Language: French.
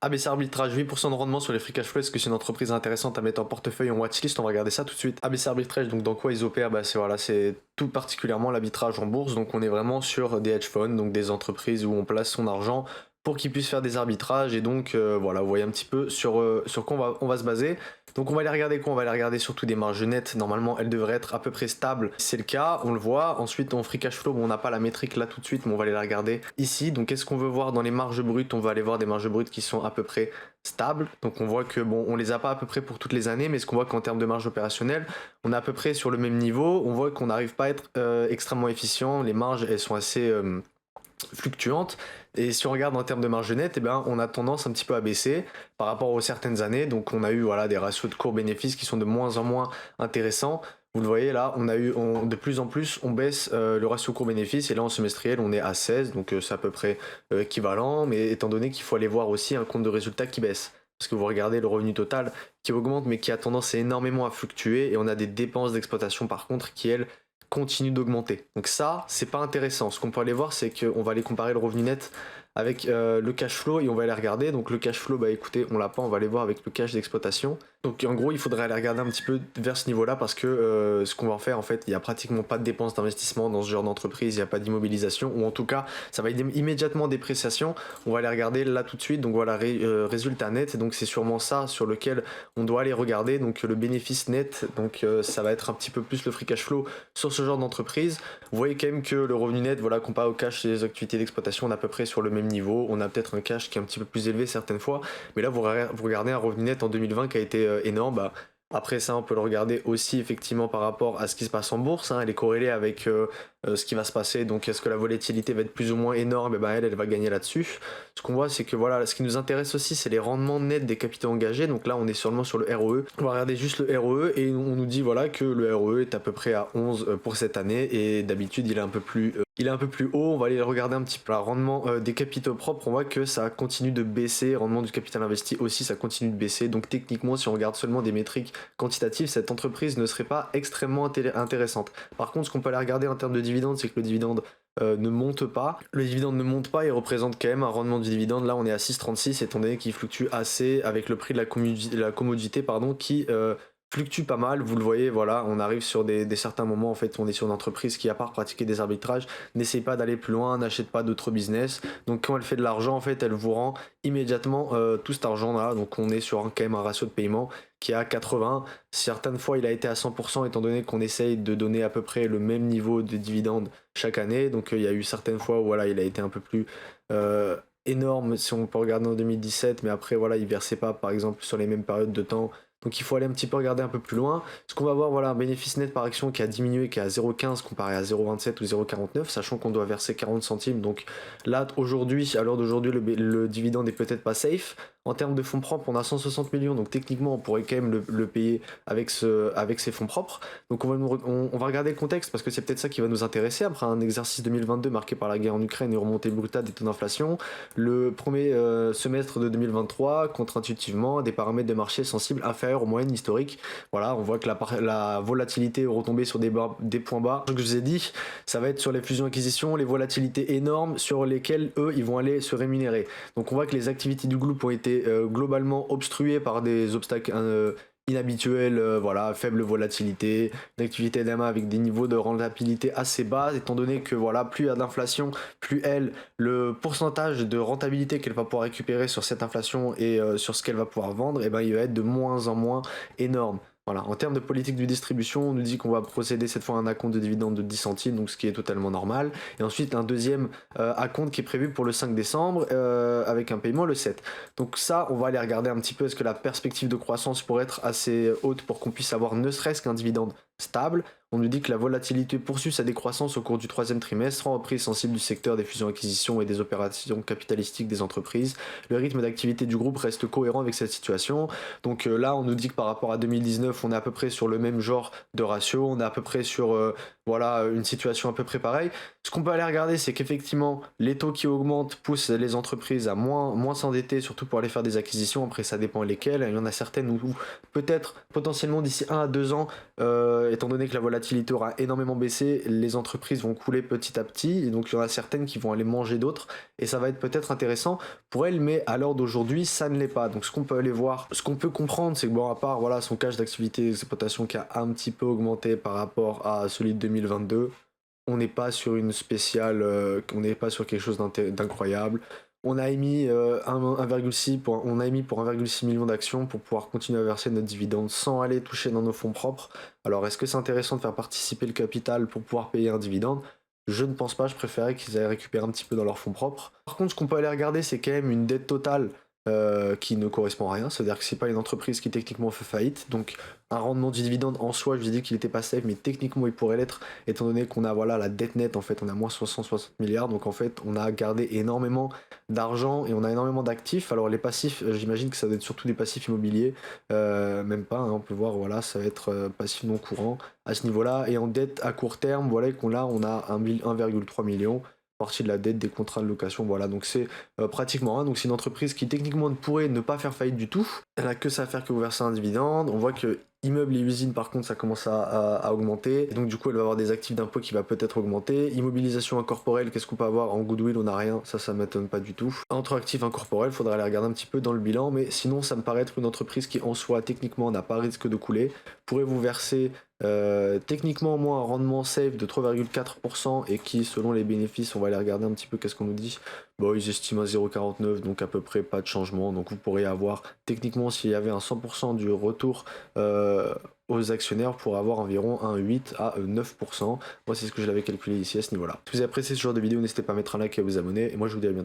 ABC Arbitrage, 8% de rendement sur les free cash flow. Est-ce que c'est une entreprise intéressante à mettre en portefeuille en watchlist? On va regarder ça tout de suite. ABC Arbitrage, donc dans quoi ils opèrent? C'est voilà, c'est tout particulièrement l'arbitrage en bourse. Donc on est vraiment sur des hedge funds, donc des entreprises où on place son argent pour qu'ils puissent faire des arbitrages. Et donc voilà, vous voyez un petit peu sur quoi on va se baser. Donc on va aller regarder quoi? On va aller regarder surtout des marges nettes. Normalement, elles devraient être à peu près stables. C'est le cas, on le voit. Ensuite, en free cash flow, bon, on n'a pas la métrique là tout de suite, mais on va aller la regarder ici. Donc qu'est-ce qu'on veut voir dans les marges brutes? On va aller voir des marges brutes qui sont à peu près stables. Donc on voit que bon, on les a pas à peu près pour toutes les années, mais ce qu'on voit qu'en termes de marge opérationnelle, on est à peu près sur le même niveau. On voit qu'on n'arrive pas à être extrêmement efficient. Les marges, elles sont assez fluctuantes. Et si on regarde en termes de marge nette, on a tendance un petit peu à baisser par rapport aux certaines années. Donc on a eu voilà, des ratios de cours bénéfices qui sont de moins en moins intéressants. Vous le voyez là, de plus en plus, on baisse le ratio cours bénéfice, et là en semestriel on est à 16, donc c'est à peu près équivalent, mais étant donné qu'il faut aller voir aussi un compte de résultat qui baisse. Parce que vous regardez le revenu total qui augmente, mais qui a tendance énormément à fluctuer, et on a des dépenses d'exploitation par contre qui, elles, continue d'augmenter. Donc ça, c'est pas intéressant. Ce qu'on peut aller voir, c'est qu'on va aller comparer le revenu net avec le cash flow, et on va aller regarder. Donc le cash flow, écoutez, on l'a pas, on va aller voir avec le cash d'exploitation. Donc en gros, il faudrait aller regarder un petit peu vers ce niveau-là, parce que ce qu'on va en faire, en fait, il n'y a pratiquement pas de dépenses d'investissement dans ce genre d'entreprise, il n'y a pas d'immobilisation, ou en tout cas, ça va être immédiatement dépréciation. On va aller regarder là tout de suite. Donc voilà, résultat net, et donc c'est sûrement ça sur lequel on doit aller regarder. Donc le bénéfice net, donc ça va être un petit peu plus le free cash flow sur ce genre d'entreprise. Vous voyez quand même que le revenu net, voilà, comparé au cash et les activités d'exploitation, on est à peu près sur le même niveau. On a peut-être un cash qui est un petit peu plus élevé certaines fois, mais là vous regardez un revenu net en 2020 qui a été énorme. Après ça, on peut le regarder aussi effectivement par rapport à ce qui se passe en bourse, hein. Elle est corrélée avec ce qui va se passer. Donc est-ce que la volatilité va être plus ou moins énorme? Elle va gagner là-dessus. Ce qu'on voit, c'est que voilà, ce qui nous intéresse aussi, c'est les rendements nets des capitaux engagés. Donc là, on est seulement sur le ROE. On va regarder juste le ROE, et on nous dit voilà que le ROE est à peu près à 11 pour cette année, et d'habitude il est un peu plus haut. On va aller regarder un petit peu le rendement des capitaux propres. On voit que ça continue de baisser. Rendement du capital investi aussi, ça continue de baisser. Donc techniquement, si on regarde seulement des métriques quantitatives, cette entreprise ne serait pas extrêmement intéressante. Par contre, ce qu'on peut aller regarder en termes de dividende, c'est que le dividende ne monte pas. Le dividende ne monte pas, il représente quand même un rendement du dividende. Là, on est à 6,36, étant donné qu'il fluctue assez avec le prix de la commodité qui fluctue pas mal. Vous le voyez, voilà, on arrive sur des certains moments, en fait, on est sur une entreprise qui, à part pratiquer des arbitrages, n'essaye pas d'aller plus loin, n'achète pas d'autres business. Donc quand elle fait de l'argent, en fait, elle vous rend immédiatement tout cet argent-là. Donc on est sur quand même un ratio de paiement qui est à 80. Certaines fois, il a été à 100%, étant donné qu'on essaye de donner à peu près le même niveau de dividendes chaque année. Donc il y a eu certaines fois où voilà, il a été un peu plus énorme, si on peut regarder en 2017, mais après voilà, il versait pas par exemple sur les mêmes périodes de temps. Donc il faut aller un petit peu regarder un peu plus loin. Ce qu'on va voir, voilà, un bénéfice net par action qui a diminué, qui est à 0,15 comparé à 0,27 ou 0,49, sachant qu'on doit verser 40 centimes. Donc là, aujourd'hui, à l'heure d'aujourd'hui, le dividende est peut-être pas safe. En termes de fonds propres, on a 160 millions, donc techniquement, on pourrait quand même le payer avec ses fonds propres. Donc on va regarder le contexte, parce que c'est peut-être ça qui va nous intéresser après un exercice 2022 marqué par la guerre en Ukraine et remontée brutale des taux d'inflation. Le premier semestre de 2023, contre-intuitivement, des paramètres de marché sensibles inférieurs aux moyennes historiques. Voilà, on voit que la volatilité est retombée sur des points bas. Ce que je vous ai dit, ça va être sur les fusions-acquisitions, les volatilités énormes sur lesquelles eux, ils vont aller se rémunérer. Donc on voit que les activités du groupe ont été globalement obstruées par des obstacles inhabituels, voilà, faible volatilité, une activité d'AMA avec des niveaux de rentabilité assez bas, étant donné que voilà, plus il y a d'inflation, plus le pourcentage de rentabilité qu'elle va pouvoir récupérer sur cette inflation et sur ce qu'elle va pouvoir vendre, il va être de moins en moins énorme. Voilà, en termes de politique de distribution, on nous dit qu'on va procéder cette fois à un acompte de dividende de 10 centimes, donc ce qui est totalement normal. Et ensuite, un deuxième acompte qui est prévu pour le 5 décembre, avec un paiement le 7. Donc ça, on va aller regarder un petit peu, est-ce que la perspective de croissance pourrait être assez haute pour qu'on puisse avoir ne serait-ce qu'un dividende stable. On nous dit que la volatilité poursuit sa décroissance au cours du troisième trimestre, en reprise sensible du secteur des fusions-acquisitions et des opérations capitalistiques des entreprises. Le rythme d'activité du groupe reste cohérent avec cette situation. Donc là, on nous dit que par rapport à 2019, on est à peu près sur le même genre de ratio, on est à peu près sur voilà, une situation à peu près pareille. Ce qu'on peut aller regarder, c'est qu'effectivement, les taux qui augmentent poussent les entreprises à moins s'endetter, surtout pour aller faire des acquisitions. Après, ça dépend lesquelles. Il y en a certaines où peut-être, potentiellement, d'ici 1 à 2 ans, étant donné que la volatilité aura énormément baissé, les entreprises vont couler petit à petit. Et donc, il y en a certaines qui vont aller manger d'autres. Et ça va être peut-être intéressant pour elles, mais à l'heure d'aujourd'hui, ça ne l'est pas. Donc, ce qu'on peut aller voir, ce qu'on peut comprendre, c'est que, bon, à part voilà, son cash d'activité d'exploitation qui a un petit peu augmenté par rapport à celui de 2022, on n'est pas sur une spéciale, on n'est pas sur quelque chose d'incroyable. On a émis 1,6 on a émis pour 1,6 million d'actions pour pouvoir continuer à verser notre dividende sans aller toucher dans nos fonds propres. Alors est-ce que c'est intéressant de faire participer le capital pour pouvoir payer un dividende? Je ne pense pas, je préférais qu'ils aient récupéré un petit peu dans leurs fonds propres. Par contre, ce qu'on peut aller regarder, c'est quand même une dette totale qui ne correspond à rien, c'est-à-dire que c'est pas une entreprise qui techniquement fait faillite, donc un rendement du dividende en soi, je vous ai dit qu'il était pas safe, mais techniquement il pourrait l'être, étant donné qu'on a voilà la dette nette, en fait on a moins 60 milliards, donc en fait on a gardé énormément d'argent et on a énormément d'actifs. Alors les passifs, j'imagine que ça va être surtout des passifs immobiliers, même pas, hein, on peut voir, voilà, ça va être passif non courant à ce niveau-là, et en dette à court terme, voilà qu'on on a 1,3 million partie de la dette des contrats de location, voilà, donc c'est pratiquement rien. Donc c'est une entreprise qui techniquement ne pourrait ne pas faire faillite du tout, elle a que ça à faire que vous verser un dividende. On voit que immeubles et usines par contre ça commence à augmenter, et donc du coup elle va avoir des actifs d'impôt qui va peut-être augmenter. Immobilisation incorporelle, qu'est-ce qu'on peut avoir? En goodwill on n'a rien, ça m'étonne pas du tout. Entre actifs incorporels, faudrait aller regarder un petit peu dans le bilan, mais sinon ça me paraît être une entreprise qui en soi techniquement n'a pas risque de couler, pourrait vous verser techniquement moins un rendement safe de 3,4%, et qui selon les bénéfices, on va aller regarder un petit peu qu'est-ce qu'on nous dit. Bon, ils estiment à 0,49, donc à peu près pas de changement, donc vous pourriez avoir techniquement, s'il y avait un 100% du retour aux actionnaires, pour avoir environ un 8 à 9%. Moi c'est ce que je l'avais calculé ici à ce niveau là. Si vous avez apprécié ce genre de vidéo, n'hésitez pas à mettre un like et à vous abonner, et moi je vous dis à bientôt.